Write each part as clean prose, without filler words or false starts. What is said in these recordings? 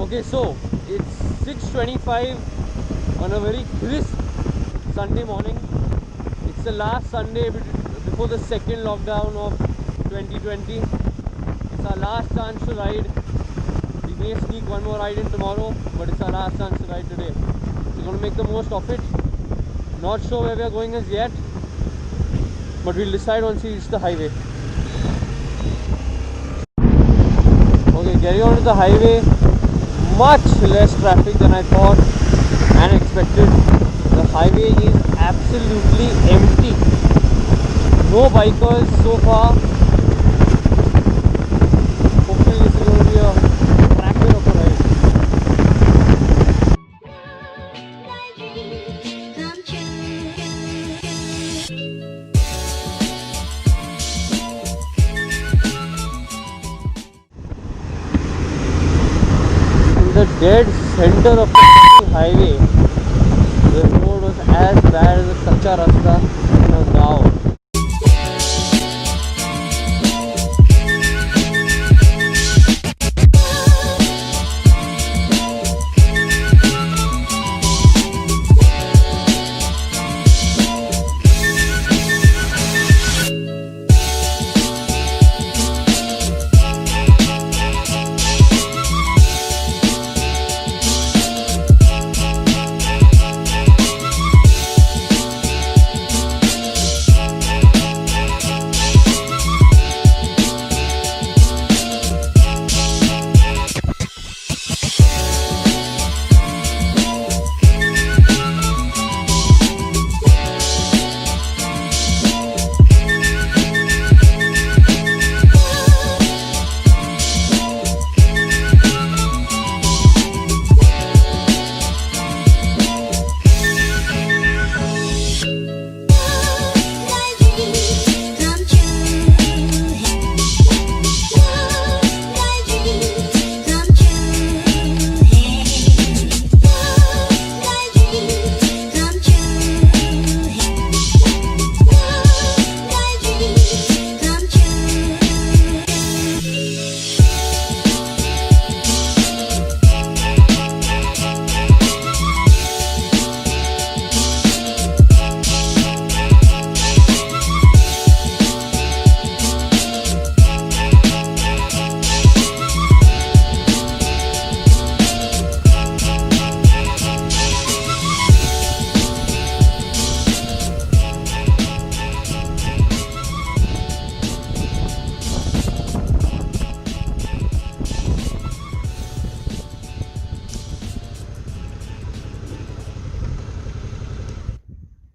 Okay, so it's 6:25 on a very crisp Sunday morning. It's the last Sunday before the second lockdown of 2020. It's our last chance to ride. We may sneak one more ride in tomorrow, but it's our last chance to ride today. We're going to make the most of it. Not sure where we are going as yet, but we'll decide once we reach the highway. Okay, getting onto the highway. Much less traffic than I thought and expected. The highway is absolutely empty. No bikers so far. Hopefully this is going to be a cracker of a ride. The dead center of the highway, the road was as bad as a kacha rasta in a gaon.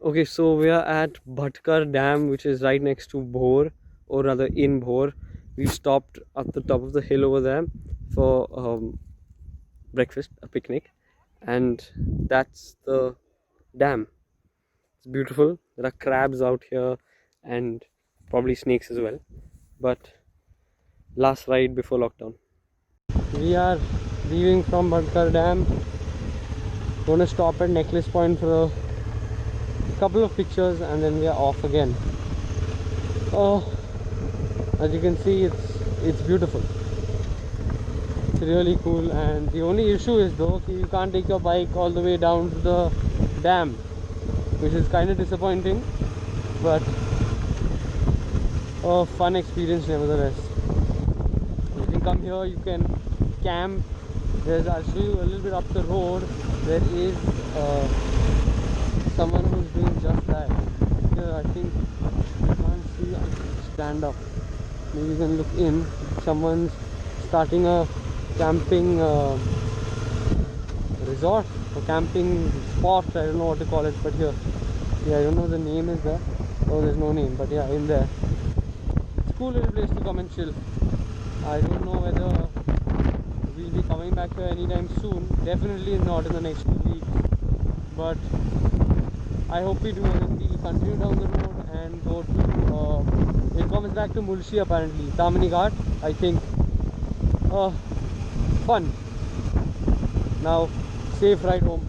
Okay, so we are at Bhatghar Dam, which is right next to Bhor, or rather in Bhor. We've stopped at the top of the hill over there for breakfast, a picnic, and that's the dam. It's beautiful. There are crabs out here and probably snakes as well. But last ride before lockdown. We are leaving from Bhatghar Dam. Going to stop at Necklace Point for a couple of pictures and then we are off again. Oh, as you can see, it's beautiful. It's really cool, and the only issue is though you can't take your bike all the way down to the dam, which is kind of disappointing, but a fun experience nevertheless. You can come here, you can camp. I'll show you a little bit up the road. There is someone who's doing just that. Here, I think you can't see. Stand up. Maybe you can look in. Someone's starting a camping resort or camping spot. I don't know what to call it, but here, yeah, I don't know the name is there. Oh, there's no name, but yeah, in there. It's a cool little place to come and chill. I don't know whether we'll be coming back here anytime soon. Definitely not in the next 2 weeks, but I hope we do, and then we'll continue down the road and go to it comes back to Mulshi apparently, Tamani Ghat, I think. Fun. Now safe ride home.